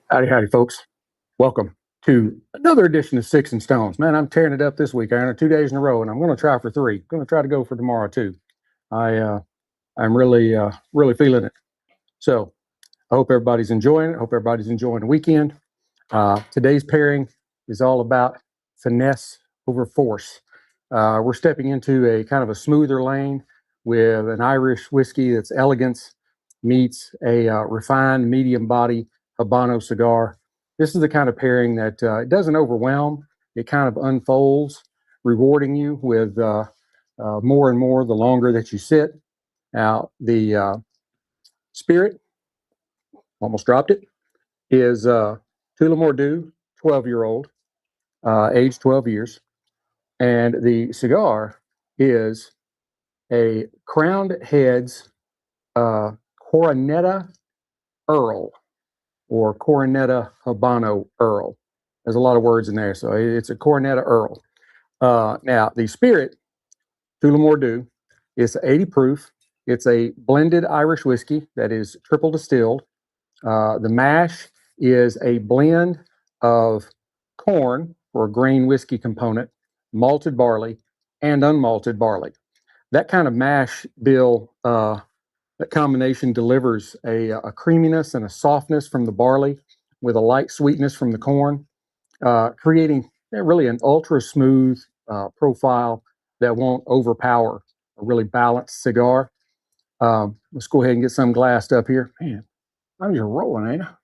Howdy, howdy, folks. Welcome to another edition of Sticks-n-Stonez. Man, I'm tearing it up this week, Aaron. 2 days in a row, and I'm going to try for three. Going to try to go for tomorrow too. I'm really feeling it. So I hope everybody's enjoying it. Hope everybody's enjoying the weekend. Today's pairing is all about finesse over force. We're stepping into a kind of a smoother lane with an Irish whiskey that's elegance meets a refined medium body Habano cigar. This is the kind of pairing that it doesn't overwhelm. It kind of unfolds, rewarding you with more and more the longer that you sit. Now, the spirit, almost dropped it, is Tullamore D.E.W, 12-year-old, aged 12 years. And the cigar is a Crowned Heads Coroneta Earl, or Coroneta Habano Earl. There's a lot of words in there, so it's a Coroneta Earl. Now, the spirit, Tullamore D.E.W, is 80 proof. It's a blended Irish whiskey that is triple distilled. The mash is a blend of corn, or a grain whiskey component, malted barley, and unmalted barley. That kind of mash bill, that combination delivers a creaminess and a softness from the barley with a light sweetness from the corn, creating really an ultra smooth profile that won't overpower a really balanced cigar. Let's go ahead and get some glassed up here. Man, I'm just rolling, ain't I?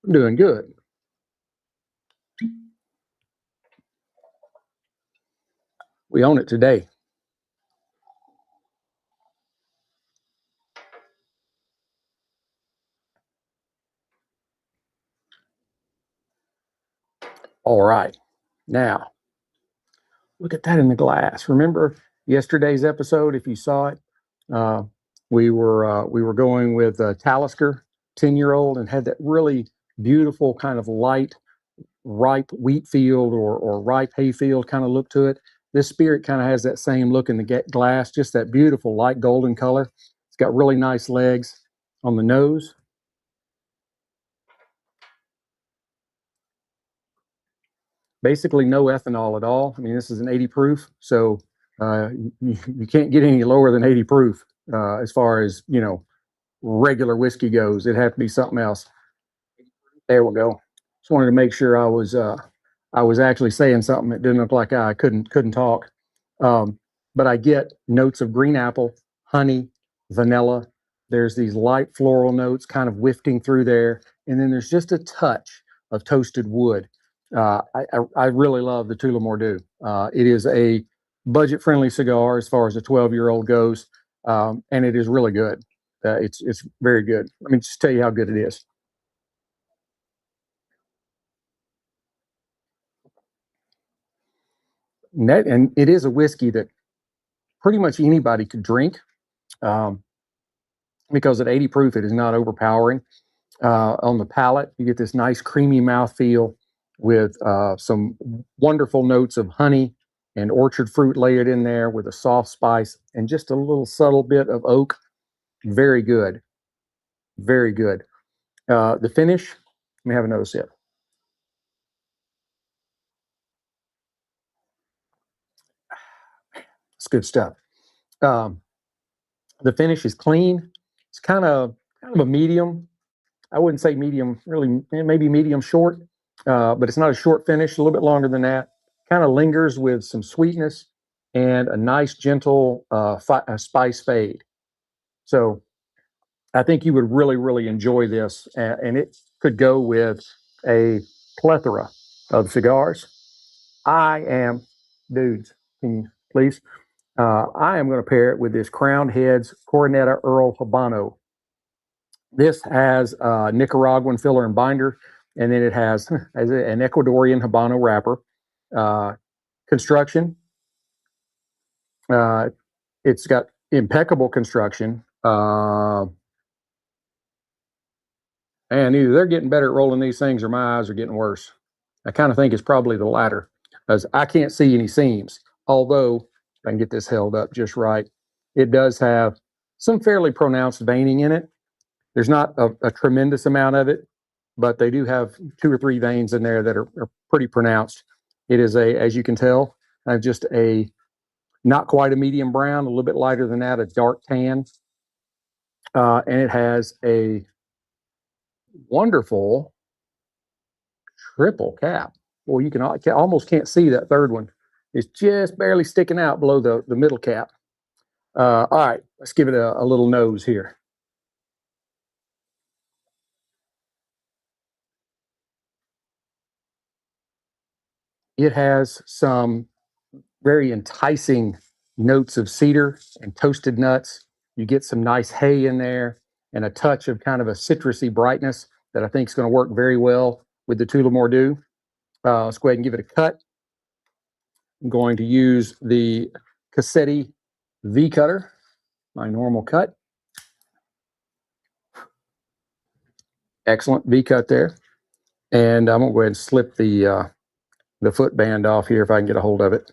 I'm doing good. We own it today. All right. Now, look at that in the glass. Remember yesterday's episode? If you saw it, uh, we were going with Talisker, 10-year-old, and had that really beautiful kind of light, ripe wheat field or ripe hay field kind of look to it. This spirit kind of has that same look in the glass, just that beautiful light golden color. It's got really nice legs on the nose. Basically no ethanol at all. I mean, this is an 80 proof, so you can't get any lower than 80 proof as far as, regular whiskey goes. It'd have to be something else. There we go. Just wanted to make sure I was actually saying something that didn't look like I couldn't talk. But I get notes of green apple, honey, vanilla. There's these light floral notes kind of wafting through there, and then there's just a touch of toasted wood. I really love the Tullamore D.E.W. It is a budget-friendly cigar as far as a 12-year-old goes, and it is really good. It's very good. Let me just tell you how good it is. And it is a whiskey that pretty much anybody could drink, um, because at 80 proof, it is not overpowering. On the palate, you get this nice creamy mouthfeel with some wonderful notes of honey and orchard fruit layered in there with a soft spice and just a little subtle bit of oak. Very good. Very good. The finish, let me have another sip. It's good stuff. Um, the finish is clean. It's kind of a medium. I wouldn't say medium, really, maybe medium short, but it's not a short finish, a little bit longer than that. Kind of lingers with some sweetness and a nice, gentle spice fade. So I think you would really enjoy this, and it could go with a plethora of cigars. I am, dudes, can you please? I am going to pair it with this Crowned Heads Coroneta Earl Habano. This has Nicaraguan filler and binder, and then it has an Ecuadorian Habano wrapper. Uh, construction, uh, it's got impeccable construction. And either they're getting better at rolling these things or my eyes are getting worse. I kind of think it's probably the latter, as I can't see any seams. Although, if I can get this held up just right, it does have some fairly pronounced veining in it. There's not a tremendous amount of it, but they do have 2 or 3 veins in there that are pretty pronounced. It is as you can tell, just a not quite a medium brown, a little bit lighter than that, a dark tan. And it has a wonderful triple cap. Well, you can almost can't see that third one. It's just barely sticking out below the middle cap. All right, let's give it a little nose here. It has some very enticing notes of cedar and toasted nuts. You get some nice hay in there and a touch of kind of a citrusy brightness that I think is going to work very well with the Tullamore Dew. Let's go ahead and give it a cut. I'm going to use the Cassetti V cutter, my normal cut. Excellent V cut there. And I'm going to go ahead and slip the foot band off here if I can get a hold of it.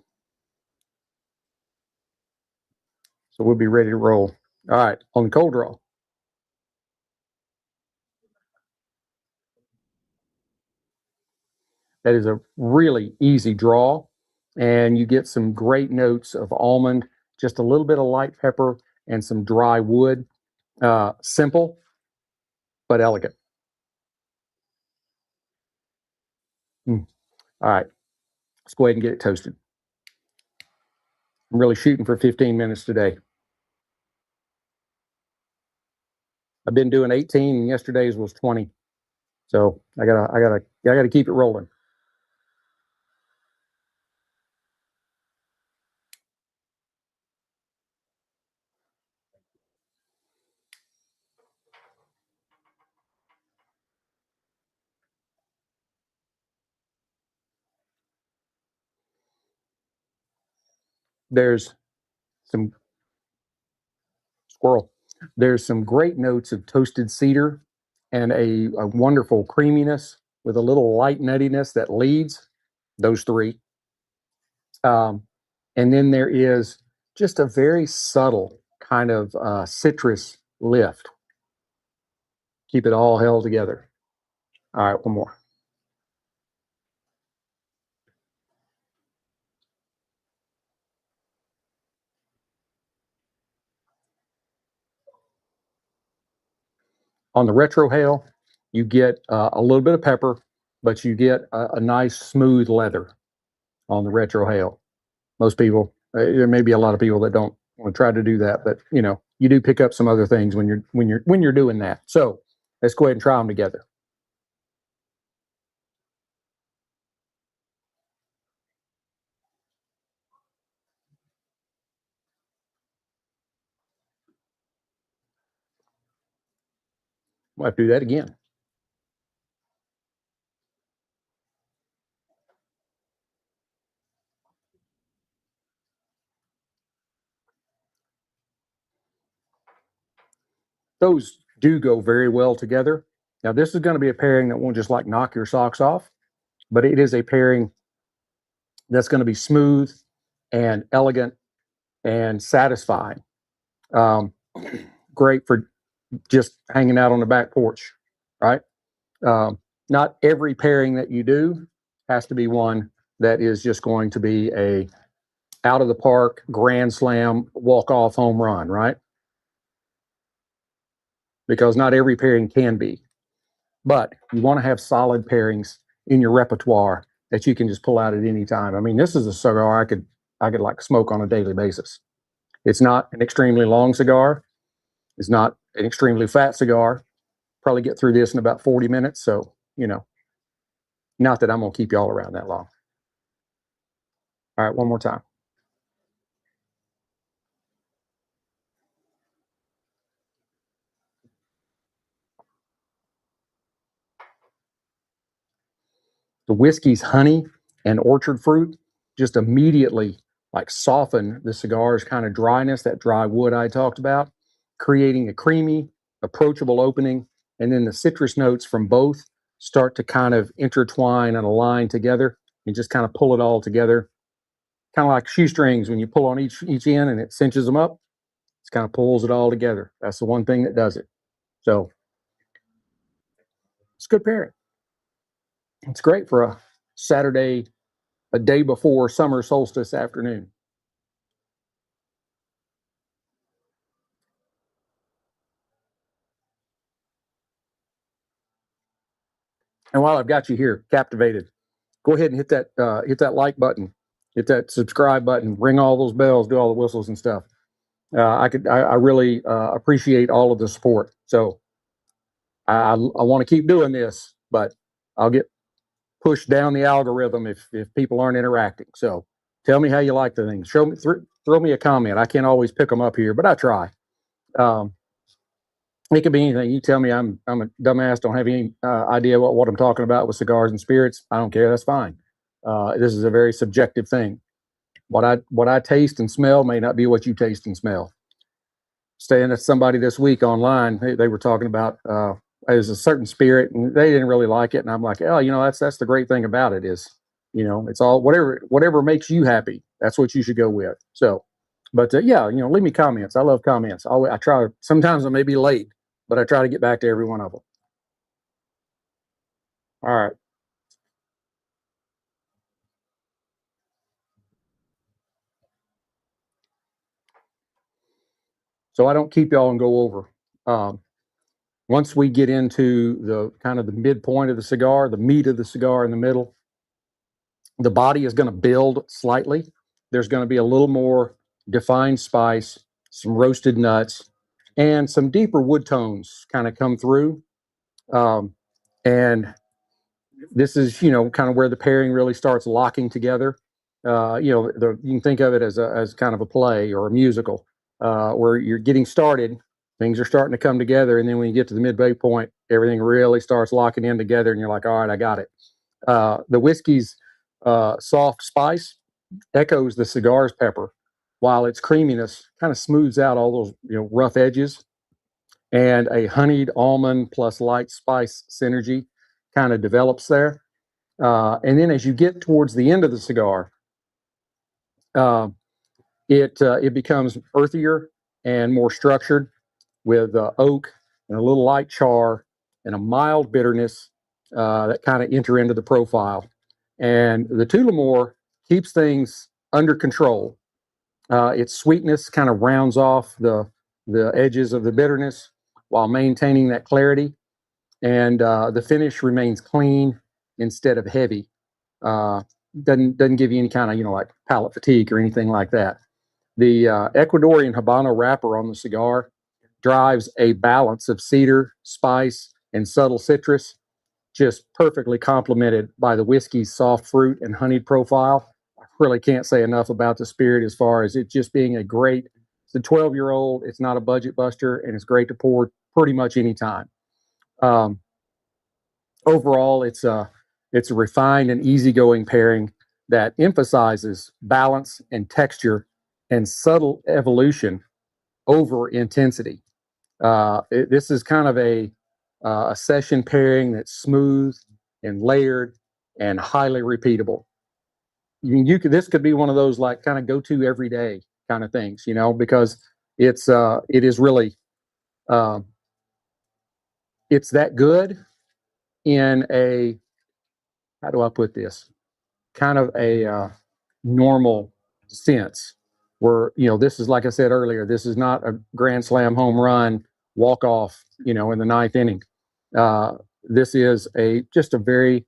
So we'll be ready to roll. All right, on the cold draw. That is a really easy draw, and you get some great notes of almond, just a little bit of light pepper, and some dry wood. Simple, but elegant. All right, let's go ahead and get it toasted. I'm really shooting for 15 minutes today. I've been doing 18, and yesterday's was 20. So I gotta keep it rolling. There's some squirrel. There's some great notes of toasted cedar and a wonderful creaminess with a little light nuttiness that leads those three. And then there is just a very subtle kind of citrus lift. Keep it all held together. All right, one more. On the retrohale, you get a little bit of pepper, but you get a nice smooth leather on the retrohale. Most people, there may be a lot of people that don't want to try to do that, but you do pick up some other things when you're doing that. So let's go ahead and try them together. We'll have to do that again. Those do go very well together. Now, this is going to be a pairing that won't just like knock your socks off, but it is a pairing that's going to be smooth and elegant and satisfying. Um, Great for just hanging out on the back porch, right? Not every pairing that you do has to be one that is just going to be a out of the park grand slam walk off home run, right? Because not every pairing can be, but you want to have solid pairings in your repertoire that you can just pull out at any time. I mean, this is a cigar I could like smoke on a daily basis. It's not an extremely long cigar. It's not an extremely fat cigar. Probably get through this in about 40 minutes. So, not that I'm going to keep y'all around that long. All right, one more time. The whiskey's honey and orchard fruit just immediately like soften the cigar's kind of dryness, that dry wood I talked about, creating a creamy, approachable opening. And then the citrus notes from both start to kind of intertwine and align together and just kind of pull it all together. Kind of like shoestrings when you pull on each end and it cinches them up. It kind of pulls it all together. That's the one thing that does it. So It's good pairing. It's great for a Saturday, a day before summer solstice afternoon. And while I've got you here, captivated, go ahead and hit that like button, hit that subscribe button, ring all those bells, do all the whistles and stuff. I really appreciate all of the support. So I want to keep doing this, but I'll get pushed down the algorithm if people aren't interacting. So tell me how you like the things. Show me, throw me a comment. I can't always pick them up here, but I try. Um, it could be anything. You tell me I'm a dumbass, don't have any idea what I'm talking about with cigars and spirits. I don't care. That's fine. This is a very subjective thing. What I taste and smell may not be what you taste and smell. Staying at somebody this week online, they were talking about there's a certain spirit, and they didn't really like it. And I'm like, oh, that's the great thing about it is, it's all whatever makes you happy. That's what you should go with. So, but yeah, leave me comments. I love comments. I try. Sometimes I may be late, but I try to get back to every one of them. All right. So I don't keep y'all and go over. Um, Once we get into the kind of the midpoint of the cigar, the meat of the cigar in the middle, the body is going to build slightly. There's going to be a little more defined spice, some roasted nuts, and some deeper wood tones kind of come through. And this is, kind of where the pairing really starts locking together. You can think of it as kind of a play or a musical where you're getting started, things are starting to come together, and then when you get to the midway point, everything really starts locking in together, and you're like, all right, I got it. The whiskey's soft spice echoes the cigar's pepper, while its creaminess kind of smooths out all those rough edges, and a honeyed almond plus light spice synergy kind of develops there. And then as you get towards the end of the cigar, uh, it becomes earthier and more structured with oak and a little light char and a mild bitterness that kind of enter into the profile. And the Tullamore keeps things under control. Its sweetness kind of rounds off the edges of the bitterness while maintaining that clarity, and the finish remains clean instead of heavy. Uh, doesn't give you any kind of like palate fatigue or anything like that. The Ecuadorian Habano wrapper on the cigar drives a balance of cedar, spice, and subtle citrus, just perfectly complemented by the whiskey's soft fruit and honeyed profile. I really can't say enough about the spirit as far as it just being a great. It's a 12-year-old. It's not a budget buster, and it's great to pour pretty much any time. Um, Overall, it's a refined and easygoing pairing that emphasizes balance and texture and subtle evolution over intensity. This is kind of a session pairing that's smooth and layered and highly repeatable. This could be one of those like kind of go to every day kind of things, because it is really uh, it's that good in a, how do I put this, kind of a normal sense where this is, like I said earlier, this is not a grand slam home run walk off in the ninth inning. This is just a very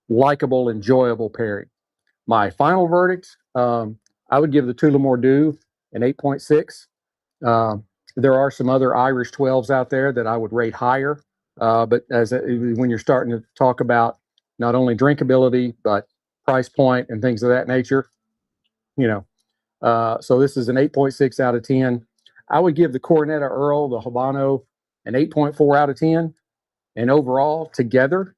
likable, enjoyable pairing. My final verdict, I would give the Tullamore Dew an 8.6. There are some other Irish 12s out there that I would rate higher, but when you're starting to talk about not only drinkability but price point and things of that nature, you know. So this is an 8.6 out of 10. I would give the Coroneta Earl, the Habano, an 8.4 out of 10. And overall, together,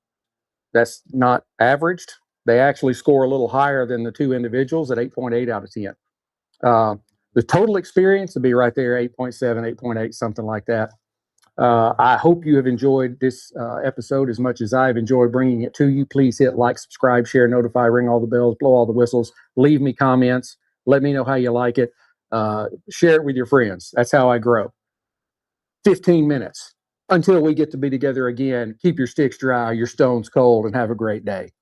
that's not averaged. They actually score a little higher than the two individuals at 8.8 out of 10. Uh, the total experience would be right there, 8.7, 8.8, something like that. I hope you have enjoyed this episode as much as I've enjoyed bringing it to you. Please hit like, subscribe, share, notify, ring all the bells, blow all the whistles, leave me comments, let me know how you like it. Share it with your friends. That's how I grow. 15 minutes. Until we get to be together again, keep your sticks dry, your stones cold, and have a great day.